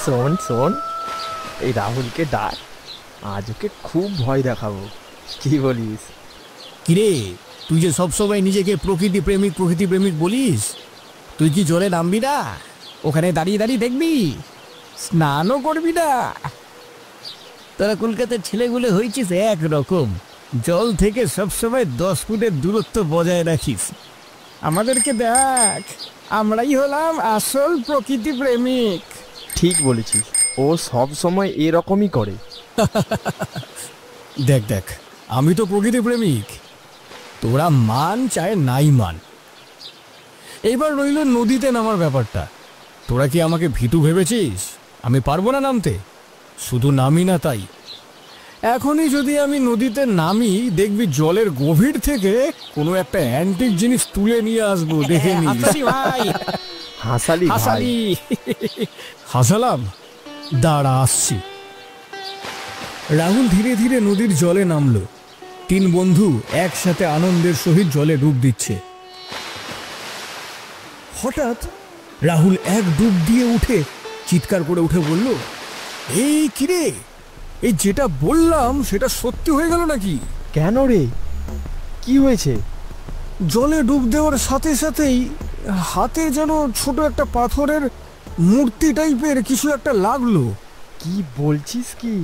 শোন শোন, এই রাহুলকে ডাক, আজ ওকে খুব ভয় দেখাবো, কি বলিস? কিরে, তুই যে সবসময় নিজেকে প্রকৃতি প্রেমিক বলিস, তুই কি জলে নামবি না? ওখানে দাঁড়িয়ে দাঁড়িয়ে দেখবি, স্নানও করবি না? তোরা কলকাতার ছেলেগুলো হয়েছিস একরকম, জল থেকে সবসময় 10 ফুটের দূরত্ব বজায় রাখিস। আমাদেরকে দেখ, আমরাই হলাম আসল প্রকৃতি প্রেমিক। ঠিক বলেছিস, ও সব সময় এরকমই করে। দেখ দেখ, আমি তো প্রকৃতি প্রেমিক, তোরা মান চায় নাই মান। এইবার রইল নদীতে নামার ব্যাপারটা। তোরা কি আমাকে ভীতু ভেবেছিস? আমি পারবো না নামতে? শুধু নামি না তাই, এখনই যদি আমি নদীতে নামি, দেখবি জলের গভীর থেকে কোনো একটা অ্যান্টিক জিনিস তুলে নিয়ে আসবো, দেখে নিস। হাসালি হাসালি, হাসালাম, দাঁড়া আসছি। রাহুল ধীরে ধীরে নদীর জলে নামলো। 3 বন্ধু একসাথে আনন্দের সহিত জলে ডুব দিচ্ছে। হঠাৎ রাহুল এক ডুব দিয়ে উঠে চিৎকার করে উঠে বলল, এই কিরে, এই যেটা বললাম সেটা সত্যি হয়ে গেল নাকি? কেন রে, কি হয়েছে? জলে ডুব দেওয়ার সাথে সাথেই হাতে যেন ছোট একটা পাথরের মূর্তি টাইপের কিছু একটা লাগলো। কি বলছিস কি?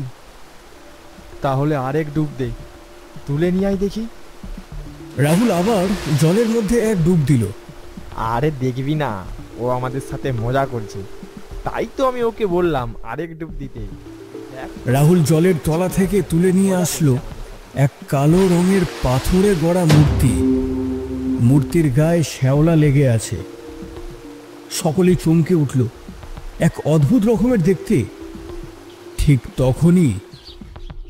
তাহলে আরেক ডুব দে, তুলে নিয়ে আয় দেখি। রাহুল আবার জলের মধ্যে এক ডুব দিল। আরে দেখবি না, ও আমাদের সাথে মজা করছে, তাই তো আমি ওকে বললাম আরেক ডুব দিতে। রাহুল জলের তলা থেকে তুলে নিয়ে আসলো এক কালো রঙের পাথরে গড়া মূর্তি। মূর্তির গায়ে শ্যাওলা লেগে আছে। সকলেই চমকে উঠল, এক অদ্ভুত রকমের দেখতে। ঠিক তখনই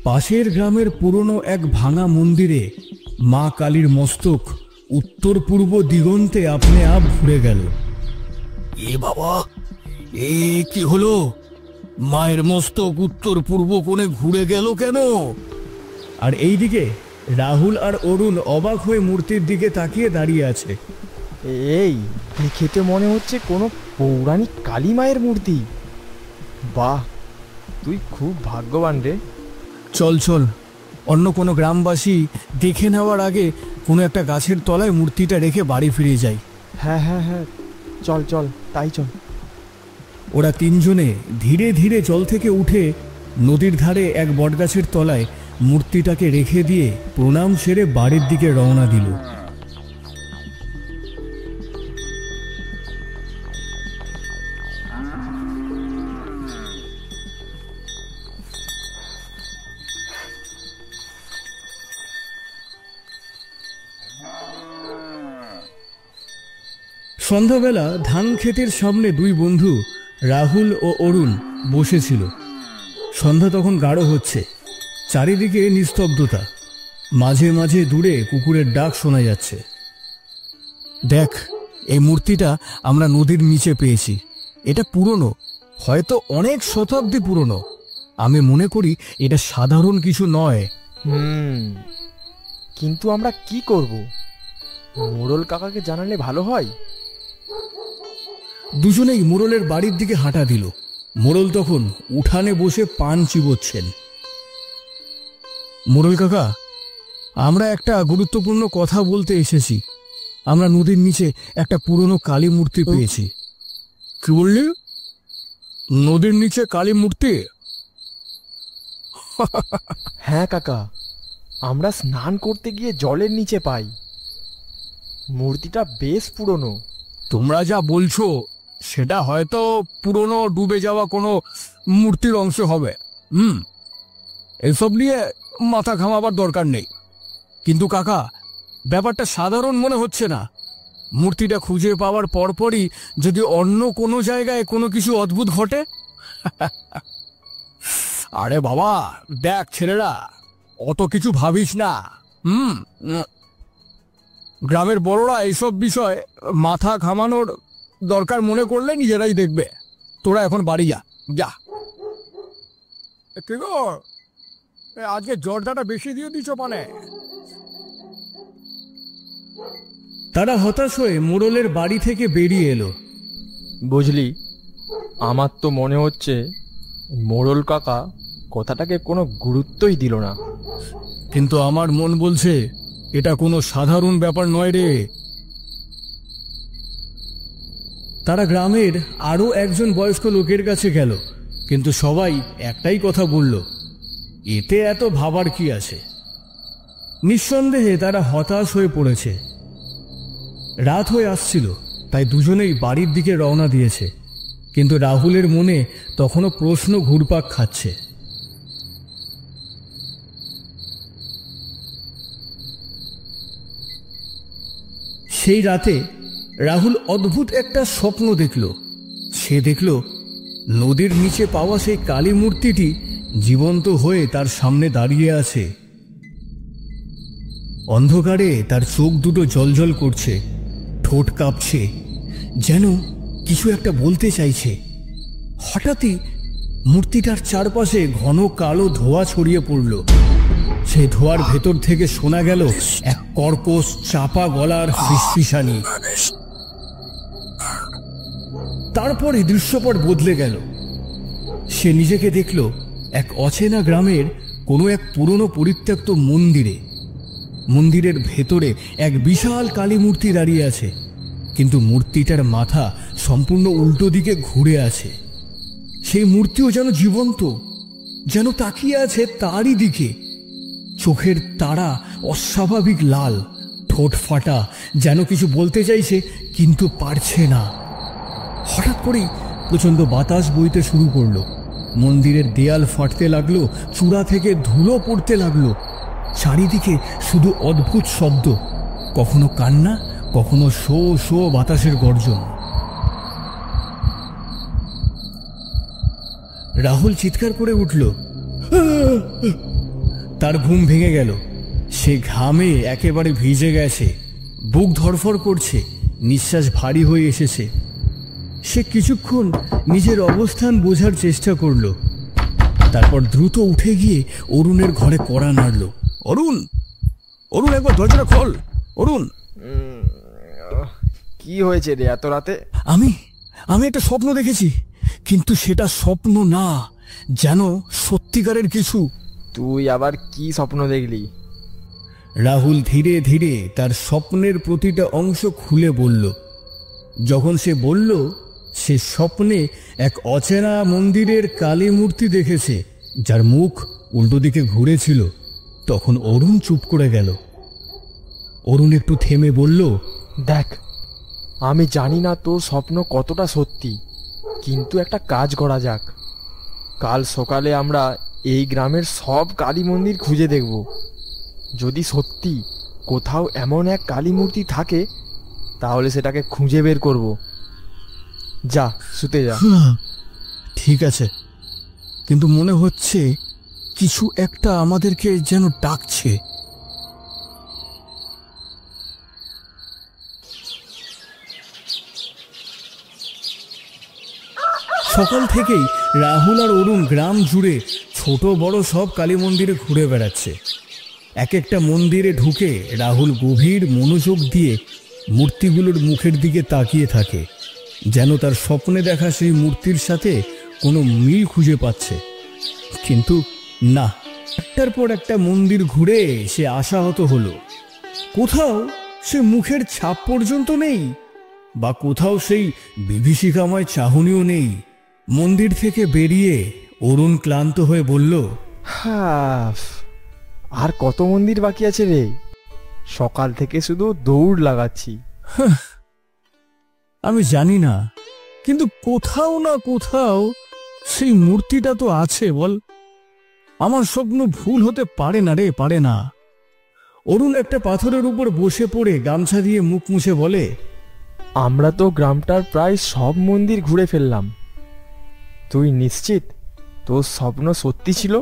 পাশের গ্রামের পুরনো এক ভাঙা মন্দিরে মা কালীর মস্তক উত্তর পূর্ব দিগন্তে আপনি আপ ঘুরে গেল। এ বাবা, এ কি হলো? মায়ের মস্তক উত্তর পূর্ব কোণে ঘুরে গেল কেন? আর এইদিকে রাহুল আর অরুণ অবাক হয়ে মূর্তির দিকে তাকিয়ে দাঁড়িয়ে আছে। এই দেখে তো মনে হচ্ছে কোনো পৌরাণিক কালী মায়ের মূর্তি। বাহ, তুই খুব ভাগ্যবান রে। চল চল, অন্য কোনো গ্রামবাসী দেখে নেওয়ার আগে কোনো একটা গাছের তলায় মূর্তিটা রেখে বাড়ি ফিরে যাই। হ্যাঁ হ্যাঁ হ্যাঁ, চল চল, তাই চল। ওরা 3 জনে ধীরে ধীরে জল থেকে উঠে নদীর ধারে এক বটগাছের তলায় মূর্তিটাকে রেখে দিয়ে প্রণাম সেরে বাড়ির দিকে রওনা দিল। সন্ধ্যাবেলা ধান ক্ষেতের সামনে 2 বন্ধু রাহুল ও অরুণ বসেছিল। সন্ধ্যা তখন গাঢ় হচ্ছে, চারিদিকে নিস্তব্ধতা, মাঝে মাঝে দূরে কুকুরের ডাক শোনা যাচ্ছে। দেখ, এই মূর্তিটা আমরা নদীর নিচে পেয়েছি। এটা পুরনো, হয়তো অনেক শতাব্দী পুরনো। আমি মনে করি এটা সাধারণ কিছু নয়। কিন্তু আমরা কি করব? মোড়ল কাকাকে জানালে ভালো হয়। দুজনেই মোড়লের বাড়ির দিকে হাঁটা দিল। মোড়ল তখন উঠানে বসে পান চিবোচ্ছেন। মোড়ল কাকা, আমরা একটা গুরুত্বপূর্ণ কথা বলতে এসেছি। আমরা নদীর নিচে একটা পুরনো কালী মূর্তি পেয়েছি। কি বললি? নদীর নিচে কালী মূর্তি? হ্যাঁ কাকা, আমরা স্নান করতে গিয়ে জলের নিচে পাই। মূর্তিটা বেশ পুরনো। তোমরা যা বলছো সেটা হয়তো পুরনো ডুবে যাওয়া কোনো মূর্তির অংশ হবে। এসব নিয়ে মাথা ঘামাবার দরকার নেই। কিন্তু কাকা, ব্যাপারটা সাধারণ মনে হচ্ছে না। মূর্তিটা খুঁজে পাওয়ার পরপরই যদি অন্য কোনো জায়গায় কোনো কিছু অদ্ভুত ঘটে। আরে বাবা, দেখ ছেলেরা, অত কিছু ভাবিস না। গ্রামের বড়রা এইসব বিষয় মাথা ঘামানোর দরকার মনে করলে নিজেরাই দেখবে। তোরা এখন বাড়ি যা যা। কি গো, আজকে জর্দাটা বেশি দিয়ে দিছ পানে? তারা হতাশ হয়ে মোড়লের বাড়ি থেকে বেরিয়ে এলো। বুঝলি, আমার তো মনে হচ্ছে মোড়ল কাকা কথাটাকে কোনো গুরুত্বই দিল না। কিন্তু আমার মন বলছে এটা কোনো সাধারণ ব্যাপার নয় রে। তারা গ্রামের আরো একজন বয়স্ক লোকের কাছে গেল, কিন্তু সবাই একটাই কথা বলল, এতে এত ভাবার কি আছে। নিঃসন্দেহে তারা হতাশ হয়ে পড়েছে। রাত হয়ে আসছিল, তাই দুজনেই বাড়ির দিকে রওনা দিয়েছে, কিন্তু রাহুলের মনে তখনও প্রশ্ন ঘুরপাক খাচ্ছে। সেই রাতে রাহুল অদ্ভুত একটা স্বপ্ন দেখল। সে দেখল নদীর নিচে পাওয়া সেই কালী মূর্তিটি জীবন্ত হয়ে তার সামনে দাঁড়িয়ে আছে। অন্ধকারে তার চোখ দুটো জ্বলজ্বল করছে, ঠোঁট কাঁপছে, যেন কিছু একটা বলতে চাইছে। হঠাৎই মূর্তিটার চারপাশে ঘন কালো ধোঁয়া ছড়িয়ে পড়ল। সেই ধোঁয়ার ভেতর থেকে শোনা গেল এক কর্কশ চাপা গলার ফিসফিসানি। তারপরে দৃশ্যপট বদলে গেল। সে নিজেকে দেখল এক অচেনা গ্রামের কোনো এক পুরনো পরিত্যক্ত মন্দিরে। মন্দিরের ভেতরে এক বিশাল কালী মূর্তি দাঁড়িয়ে আছে, কিন্তু মূর্তিটার মাথা সম্পূর্ণ উল্টো দিকে ঘুরে আছে। সেই মূর্তিও যেন জীবন্ত, যেন তাকিয়ে আছে তারই দিকে। চোখের তারা অস্বাভাবিক লাল, ঠোঁট ফাটা, যেন কিছু বলতে চাইছে কিন্তু পারছে না। হঠাৎ করেই প্রচণ্ড বাতাস বইতে শুরু করলো। মন্দিরের দেয়াল ফাটতে লাগলো, চূড়া থেকে ধুলো পড়তে লাগলো। চারিদিকে শুধু অদ্ভুত শব্দ, কখনো কান্না, কখনো শো শো বাতাসের গর্জন। রাহুল চিৎকার করে উঠল। তার ঘুম ভেঙে গেল। সে ঘামে একেবারে ভিজে গেছে, বুক ধড়ফড় করছে, নিঃশ্বাস ভারী হয়ে এসেছে। সে কিছুক্ষণ নিজের অবস্থান বোঝার চেষ্টা করল, তারপর দ্রুত উঠে গিয়ে অরুণের ঘরে কড়া নাড়ল। অরুণ, অরুণ, একবার দরজাটা খোল। অরুণ, কি হয়েছে রে এত রাতে? আমি আমি একটা স্বপ্ন দেখেছি, কিন্তু সেটা স্বপ্ন না, যেন সত্যিকারের কিছু। তুই আবার কি স্বপ্ন দেখলি? রাহুল ধীরে ধীরে তার স্বপ্নের প্রতিটা অংশ খুলে বলল। যখন সে বলল সে স্বপ্নে এক অচেনা মন্দিরের কালী মূর্তি দেখেছে, যার মুখ উল্টো দিকে ঘুরেছিল, তখন অরুণ চুপ করে গেল। অরুণ একটু থেমে বলল, দেখ, আমি জানি না তোর স্বপ্ন কতটা সত্যি, কিন্তু একটা কাজ করা যাক। কাল সকালে আমরা এই গ্রামের সব কালী মন্দির খুঁজে দেখব। যদি সত্যি কোথাও এমন এক কালী মূর্তি থাকে, তাহলে সেটাকে খুঁজে বের করব। যা, শুতে যা। ঠিক আছে, কিন্তু মনে হচ্ছে কিছু একটা আমাদেরকে যেন ডাকছে। সকাল থেকেই রাহুল আর অরুণ গ্রাম জুড়ে ছোট বড় সব কালী মন্দিরে ঘুরে বেড়াচ্ছে। এক একটা মন্দিরে ঢুকে রাহুল গভীর মনোযোগ দিয়ে মূর্তিগুলোর মুখের দিকে তাকিয়ে থাকে, যেন তার স্বপ্নে দেখা সেই মূর্তির সাথে কোনো মিল খুঁজে পাচ্ছে। কিন্তু না, একটার পর একটা মন্দির ঘুরে সে আশাহত হলো। কোথাও সে মুখের ছাপ পর্যন্ত নেই, বা কোথাও সেই বিভীষিকাময় চাহনিও নেই। মন্দির থেকে বেরিয়ে অরুণ ক্লান্ত হয়ে বলল, হাফ, আর কত মন্দির বাকি আছে রে? সকাল থেকে শুধু দৌড় লাগাচ্ছি। আমি জানি না, কিন্তু কোথাও না কোথাও সেই মূর্তিটা তো আছে। বল, আমার স্বপ্ন ভুল হতে পারে না রে, পারে না। অরুণ একটা পাথরের উপর বসে পড়ে গামছা দিয়ে মুখ মুছে বলে, আমরা তো গ্রামটার প্রায় সব মন্দির ঘুরে ফেললাম। তুই নিশ্চিত তোর স্বপ্ন সত্যি ছিল?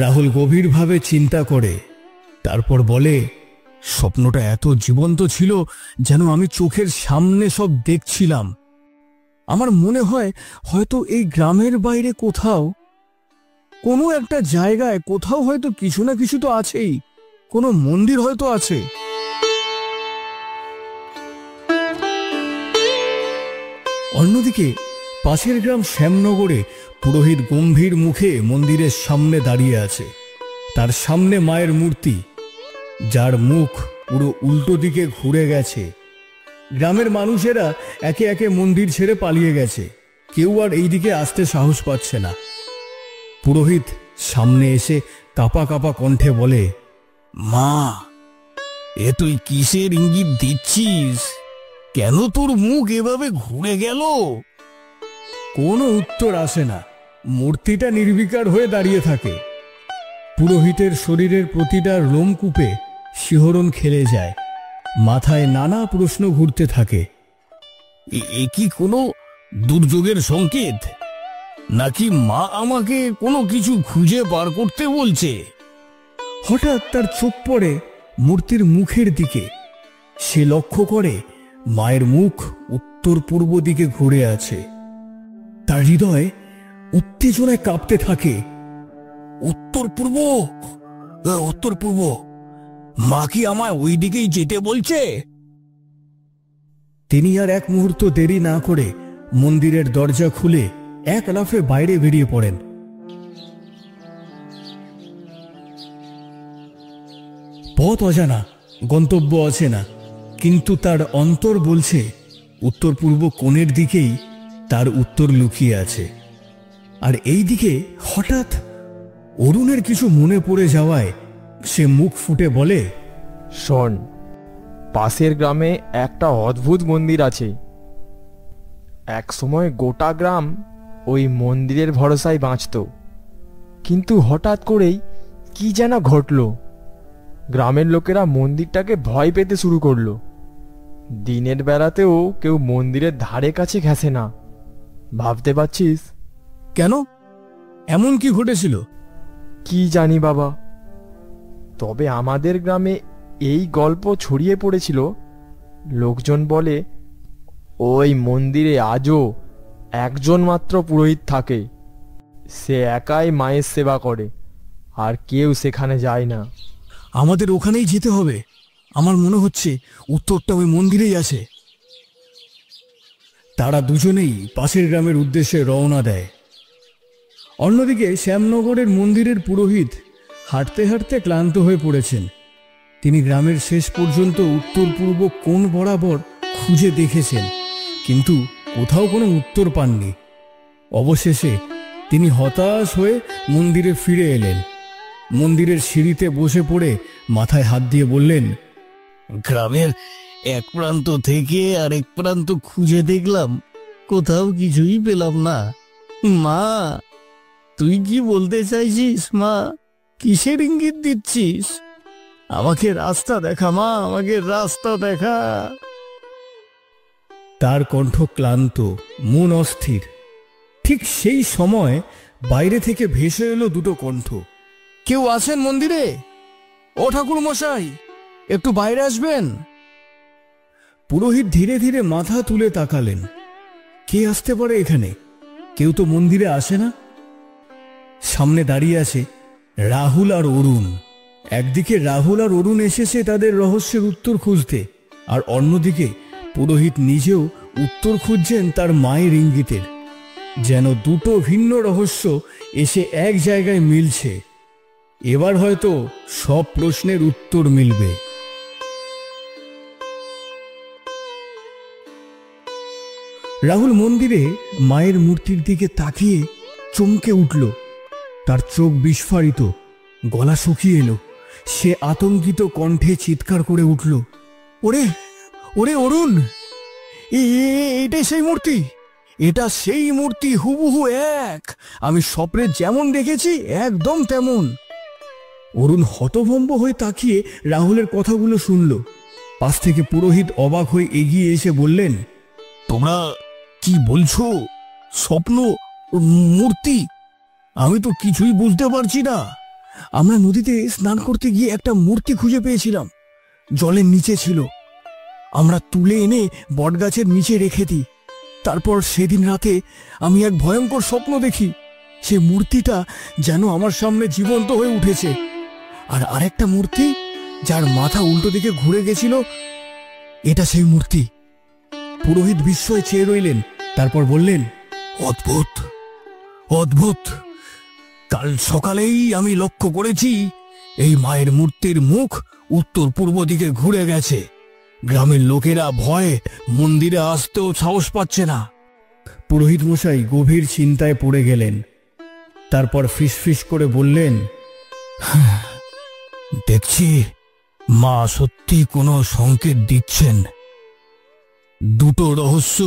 রাহুল গভীরভাবে চিন্তা করে, তারপর বলে, স্বপ্নটা এত জীবন্ত ছিল যেন আমি চোখের সামনে সব দেখছিলাম। আমার মনে হয় হয়তো এই গ্রামের বাইরে কোথাও, কোনো একটা জায়গায় কোথাও হয়তো কিছু না কিছু তো আছেই, কোনো মন্দির হয়তো আছে। অন্যদিকে পাশের গ্রাম শ্যামনগরে পুরোহিত গম্ভীর মুখে মন্দিরের সামনে দাঁড়িয়ে আছে। তার সামনে মায়ের মূর্তি, যার মুখ পুরো উল্টো দিকে ঘুরে গেছে। গ্রামের মানুষেরা একে একে মন্দির ছেড়ে পালিয়ে গেছে, কেউ আর এই দিকে আসতে সাহস পাচ্ছে না। পুরোহিত সামনে এসে কাঁপা কাঁপা কণ্ঠে বলে, মা, এ তুই কিসের ইঙ্গিত দিচ্ছিস? কেন তোর মুখ এভাবে ঘুরে গেল? কোনো উত্তর আসে না। মূর্তিটা নির্বিকার হয়ে দাঁড়িয়ে থাকে। পুরোহিতের শরীরের প্রতিটা লোমকূপে শিহরণ খেলে যায়, মাথায় নানা প্রশ্ন ঘুরতে থাকে। এ কি কোনো দুর্যোগের সংকেত, নাকি মা আমাকে কোনো কিছু খুঁজে বার করতে বলছে? হঠাৎ তার চোখ পড়ে মূর্তির মুখের দিকে। সে লক্ষ্য করে মায়ের মুখ উত্তর পূর্ব দিকে ঘুরে আছে। তার হৃদয় উত্তেজনায় কাঁপতে থাকে। উত্তর পূর্ব, উত্তর পূর্ব, মা কি আমায় ওই দিকেই যেতে বলছে? তিনি আর এক মুহূর্ত দেরি না করে মন্দিরের দরজা খুলে এক লাফে বাইরে বেরিয়ে পড়েন। পথ অজানা, গন্তব্য অচেনা, কিন্তু তার অন্তর বলছে উত্তর পূর্ব কোণের দিকেই তার উত্তর লুকিয়ে আছে। আর এই দিকে হঠাৎ অরুণের কিছু মনে পড়ে যাওয়ায় সে মুখ ফুটে বলে, শোন, পাশের গ্রামে একটা অদ্ভুত মন্দির আছে। এক সময় গোটা গ্রাম ওই মন্দিরের ভরসায় বাঁচত, কিন্তু হঠাৎ করেই কি যেন ঘটলো। গ্রামের লোকেরা মন্দিরটাকে ভয় পেতে শুরু করলো। দিনের বেলাতেও কেউ মন্দিরের ধারে কাছে ঘেঁষে না। ভাবতে পারছিস? কেন, এমন কি ঘটেছিল? কি জানি বাবা, তবে আমাদের গ্রামে এই গল্প ছড়িয়ে পড়েছিল। লোকজন বলে ওই মন্দিরে আজও একজন মাত্র পুরোহিত থাকে। সে একাই মায়ের সেবা করে, আর কেউ সেখানে যায় না। আমাদের ওখানেই যেতে হবে। আমার মনে হচ্ছে উত্তরটা ওই মন্দিরেই আছে। তারা দুজনেই পাশের গ্রামের উদ্দেশ্যে রওনা দেয়। অন্যদিকে শ্যামনগরের মন্দিরের পুরোহিত হাঁটতে হাঁটতে ক্লান্ত হয়ে পড়েছেন। তিনি গ্রামের শেষ পর্যন্ত উত্তর পূর্ব কোণ বরাবর খুঁজে দেখেছেন, কিন্তু কোথাও কোনো উত্তর পাননি। অবশেষে তিনি হতাশ হয়ে মন্দিরে ফিরে এলেন। মন্দিরের সিঁড়িতে বসে পড়ে মাথায় হাত দিয়ে বললেন, গ্রামের এক প্রান্ত থেকে আরেক প্রান্ত খুঁজে দেখলাম, কোথাও কিছুই পেলাম না। মা, তুই কি বলতে চাইছিস? মা, কিসের ইঙ্গিত দিচ্ছিস? আমাকে রাস্তা দেখা মা, আমাকে রাস্তা দেখা। তার কণ্ঠ ক্লান্ত, মন অস্থির। ঠিক সেই সময় বাইরে থেকে ভেসে এলো দুটো কণ্ঠ। কেউ আছেন মন্দিরে? ও ঠাকুর মশাই, একটু বাইরে আসবেন। পুরোহিত ধীরে ধীরে মাথা তুলে তাকালেন। কে আসতে পারে এখানে? কেউ তো মন্দিরে আসে না। সামনে দাঁড়িয়ে আছে রাহুল আর অরুণ। একদিকে রাহুল আর অরুণ এসেছে তাদের রহস্যের উত্তর খুঁজতে, আর অন্যদিকে পুরোহিত নিজেও উত্তর খুঁজছেন তার মায়ের ইঙ্গিতের। যেন দুটো ভিন্ন রহস্য এসে এক জায়গায় মিলছে। এবার হয়তো সব প্রশ্নের উত্তর মিলবে। রাহুল মন্দিরে মায়ের মূর্তির দিকে তাকিয়ে চমকে উঠল। তার চোখ বিস্ফারিত, গলা শুকিয়ে এলো। সে আতঙ্কিত কণ্ঠে চিৎকার করে উঠল, ওরে ওরে অরুণ, এটাই সেই মূর্তি, এটা সেই মূর্তি, হুবহু এক। আমি স্বপ্নে যেমন দেখেছি একদম তেমন। অরুণ হতভম্ব হয়ে তাকিয়ে রাহুলের কথাগুলো শুনল। পাশ থেকে পুরোহিত অবাক হয়ে এগিয়ে এসে বললেন, তোমরা কি বলছো? স্বপ্ন, মূর্তি? আমি তো কিছুই বুঝতে পারছি না। আমরা নদীতে স্নান করতে গিয়ে একটা মূর্তি খুঁজে পেয়েছিলাম, জলের নিচে ছিল। আমরা তুলে এনে বটগাছের নিচে রেখে দিই। তারপর সেদিন রাতে আমি এক ভয়ঙ্কর স্বপ্ন দেখি। সে মূর্তিটা যেন আমার সামনে জীবন্ত হয়ে উঠেছে, আর আরেকটা মূর্তি যার মাথা উল্টো দিকে ঘুরে গেছিল, এটা সেই মূর্তি। পুরোহিত বিস্ময়ে চেয়ে রইলেন, তারপর বললেন, অদ্ভুত অদ্ভুত, কাল সকালেই আমি লক্ষ্য করেছি এই মায়ের মূর্তির মুখ উত্তর পূর্ব দিকে ঘুরে গেছে। গ্রামের লোকেরা ভয়ে মন্দিরে আসতেও সাহস পাচ্ছে না। পুরোহিত মশাই গভীর চিন্তায় পড়ে গেলেন। তারপর ফিসফিস করে বললেন, দেখছি মা সত্যি কোনো সংকেত দিচ্ছেন। দুটো রহস্য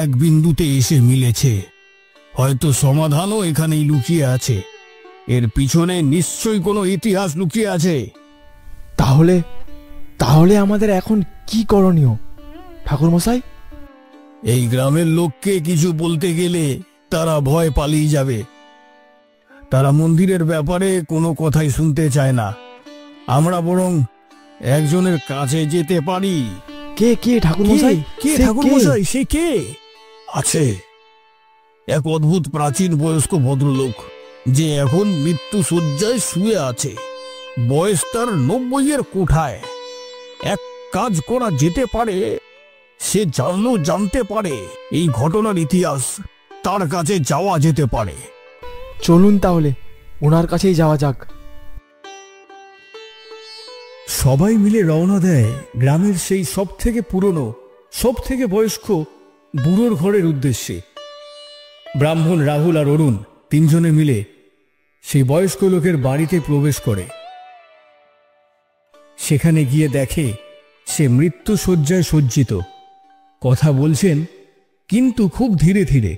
এক বিন্দুতে এসে মিলেছে। হয়তো সমাধানও এখানেই লুকিয়ে আছে। এর পিছনে নিশ্চয়ই কোনো ইতিহাস লুকিয়ে আছে। তাহলে তাহলে আমাদের এখন কি করণীয় ঠাকুর মশাই? এই গ্রামের লোককে কিছু বলতে গেলে তারা ভয় পালিয়ে যাবে। তারা মন্দিরের ব্যাপারে কোনো কথাই শুনতে চায় না। আমরা বরং একজনের কাছে যেতে পারি। কে কে ঠাকুর মশাই? কে ঠাকুর মশাই? সে কে? আছে এক অদ্ভুত প্রাচীন বয়স্ক ভদ্রলোক, যে এখন মৃত্যু শয্যায় শুয়ে আছে। বয়স তার 90-এর কোঠায়। এক কাজ করা যেতে পারে, সে জানতে পারে এই ঘটনার ইতিহাস। তার কাছে যাওয়া যেতে পারে। চলুন তাহলে ওনার কাছেই যাওয়া যাক। সবাই মিলে রওনা দেয় গ্রামের সেই সব থেকে পুরনো, সব থেকে বয়স্ক বুড়োর ঘরের উদ্দেশ্যে। ব্রাহ্মণ, রাহুল আর অরুণ তিনজনে মিলে সেই বয়স্ক লোকের বাড়িতে প্রবেশ করে। সেখানে গিয়ে দেখে সে মৃত্যু শয্যায় সজ্জিত। কথা বলছেন, কিন্তু খুব ধীরে ধীরে।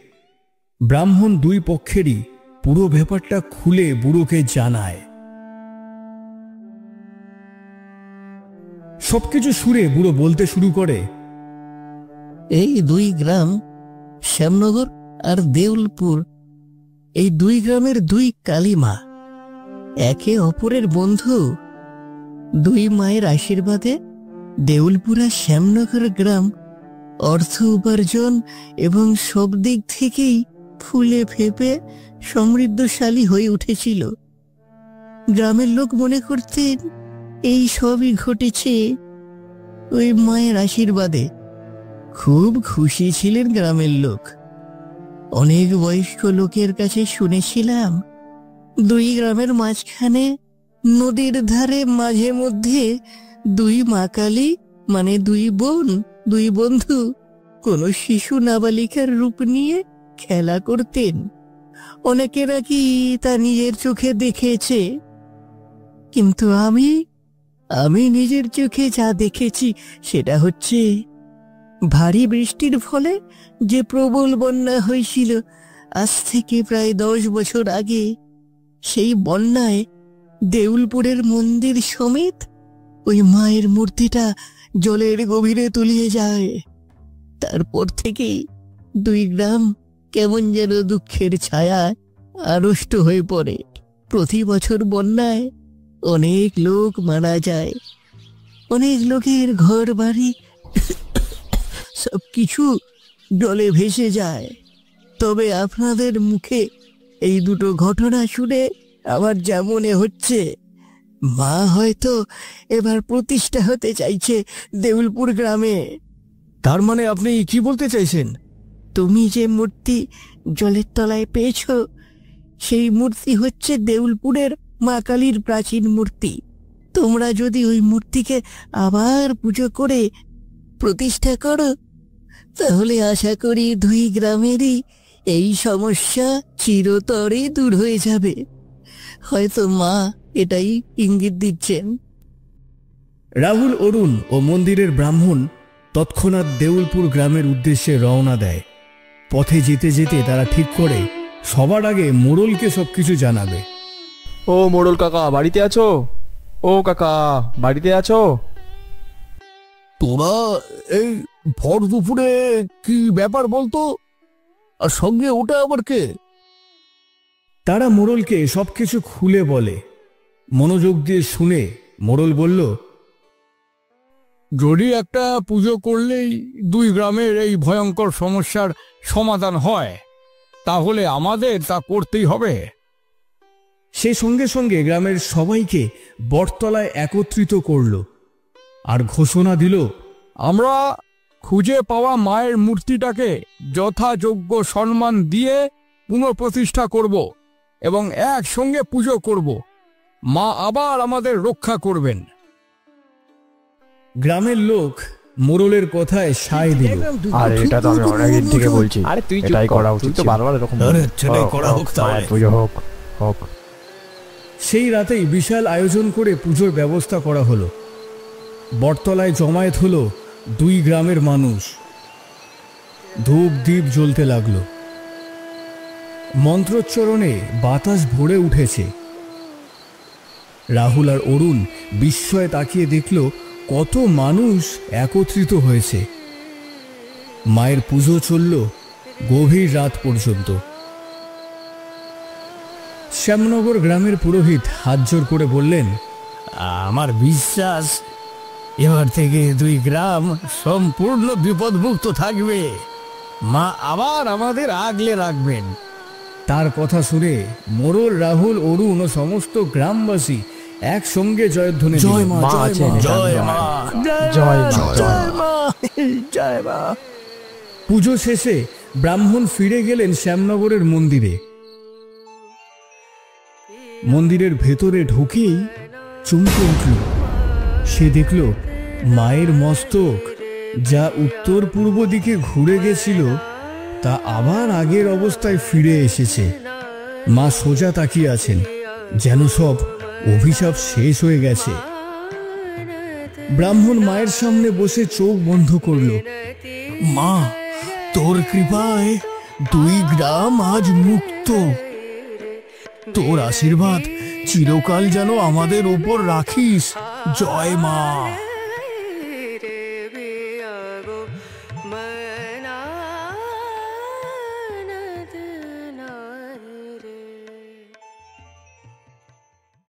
ব্রাহ্মণ দুই পক্ষেরই পুরো ব্যাপারটা খুলে বুড়োকে জানায়। সবকিছু শুনে বুড়ো বলতে শুরু করে, এই দুই গ্রাম, শ্যামনগর আর দেউলপুর, এই দুই গ্রামের দুই কালীমা, একে অপরের বন্ধু। দুই মায়ের আশীর্বাদে দেউলপুর আর শ্যামনগর গ্রাম অর্থ উপার্জন এবং সব দিক থেকেই ফুলে ফেপে সমৃদ্ধশালী হয়ে উঠেছিল। গ্রামের লোক মনে করতেন এই সবই ঘটেছে ওই মায়ের আশীর্বাদে। খুব খুশি ছিলেন গ্রামের লোক। অনেক বয়স্ক লোকের কাছে শুনেছিলাম দুই গ্রামের মাঝখানে নদীর ধারে মাঝে মধ্যে দুই মা কালী, মানে দুই বোন, দুই বন্ধু, কোন শিশু নাবালিকার রূপ নিয়ে খেলা করতেন। অনেকে নাকি তা নিজের চোখে দেখেছে, কিন্তু আমি নিজের চোখে যা দেখেছি সেটা হচ্ছে ভারী বৃষ্টির ফলে যে প্রবল বন্যা হয়েছিল আজ থেকে প্রায় 10 বছর আগে। সেই বন্যায় দেউলপুরের মন্দির সমেত ওই মায়ের মূর্তিটা জলের গভীরে তলিয়ে যায়। তারপর থেকেই দুই গ্রাম কেমন যেন দুঃখের ছায়ায় আড়ষ্ট হয়ে পড়ে। প্রতি বছর বন্যায় অনেক লোক মারা যায়, অনেক লোকের ঘর বাড়ি সবকিছু জলে ভেসে যায়। তবে আপনাদের মুখে এই দুটো ঘটনা শুনে আমার যা মনে হচ্ছে, মা হয়তো এবার প্রতিষ্ঠা হতে চাইছে দেউলপুর গ্রামে। তার মানে আপনি কি বলতে চাইছেন? তুমি যে মূর্তি জলের তলায় পেয়েছ, সেই মূর্তি হচ্ছে দেউলপুরের মা কালীর প্রাচীন মূর্তি। তোমরা যদি ওই মূর্তিকে আবার পুজো করে প্রতিষ্ঠা করো, তাহলে আশা করি দুই গ্রামেরই এই সমস্যা চিরতরে দূর হয়ে যাবে। হয়তো মা এটাই ইঙ্গিত দিচ্ছেন। রাহুল, অরুণ ও মন্দিরের ব্রাহ্মণ তৎক্ষণাৎ দেউলপুর গ্রামের উদ্দেশ্যে রওনা দেয়। পথে যেতে যেতে তারা ঠিক করে সবার আগে মোড়লকে সবকিছু জানাবে। ও মোড়ল কাকা, বাড়িতে আছো? ও কাকা, বাড়িতে আছো? তোরা এই ভর দুপুরে কি ব্যাপার বলতো? আর সঙ্গে ওটা আবার কে? তারা মোড়লকে সবকিছু খুলে বলে। মনোযোগ দিয়ে শুনে মোড়ল বলল, যদি একটা পুজো করলেই দুই গ্রামের এই ভয়ঙ্কর সমস্যার সমাধান হয়, তাহলে আমাদের তা করতেই হবে। সে সঙ্গে সঙ্গে গ্রামের সবাইকে বটতলায় একত্রিত করল আর ঘোষণা দিল, আমরা খুঁজে পাওয়া মায়ের মূর্তিটাকে যথাযোগ্য সম্মান দিয়ে পুনঃপ্রতিষ্ঠা করব এবং একসঙ্গে পুজো করব। মা আবার আমাদের রক্ষা করবেন। গ্রামের লোক মোড়লের কথায় সায় দিল। আরে এটা তো আমি অনেকদিন থেকে বলছি, আরে তুই চুপ এটাই কর, করা তুই উচিত তো ছিল। বারবার এরকম আরে বলিস। ছেলে করা হোক তাহলে। মায়ের পুজো হোক হোক। সেই রাতেই বিশাল আয়োজন করে পুজোর ব্যবস্থা করা হলো। বটতলায় জমায়েত হলো 2 গ্রামের মানুষ। ধূপ দ্বীপ জ্বলতে লাগলো। মন্ত্রোচ্চারণে বাতাস ভরে উঠেছে। রাহুল আর অরুণ বিস্ময়ে তাকিয়ে দেখল কত মানুষ একত্রিত হয়েছে। মায়ের পুজো চলল গভীর রাত পর্যন্ত। শ্যামনগর গ্রামের পুরোহিত হাত জোর করে বললেন, আমার বিশ্বাস এবার থেকে 2 গ্রাম সম্পূর্ণ বিপদমুক্ত থাকবে। মা আবার আমাদের আগলে রাখবেন। তার কথা শুনে মোড়ল, রাহুল, অরুণ ও সমস্ত গ্রামবাসী একসঙ্গে জয়ধ্বনি দিল। জয় মা, মা আছেন, জয় মা, জয় মা, জয় মা। জয় মা। পুজো শেষে ব্রাহ্মণ ফিরে গেলেন শ্যামনগরের মন্দিরে। মন্দিরের ভেতরে ঢুকেই চমকে উঠল। সে দেখল মায়ের মস্তক, যা উত্তর পূর্ব দিকে ঘুরে গেছিল, তা আবার আগের অবস্থায় ফিরে এসেছে। মা সোজা তাকিয়ে আছেন, যেন সব অভিশাপ শেষ হয়ে গেছে। ব্রাহ্মণ মায়ের সামনে বসে চোখ বন্ধ করল। মা, তোর কৃপায় 2 গ্রাম আজ মুক্ত। তোর আশীর্বাদ চিরকাল যেন আমাদের উপর রাখিস। জয় মা।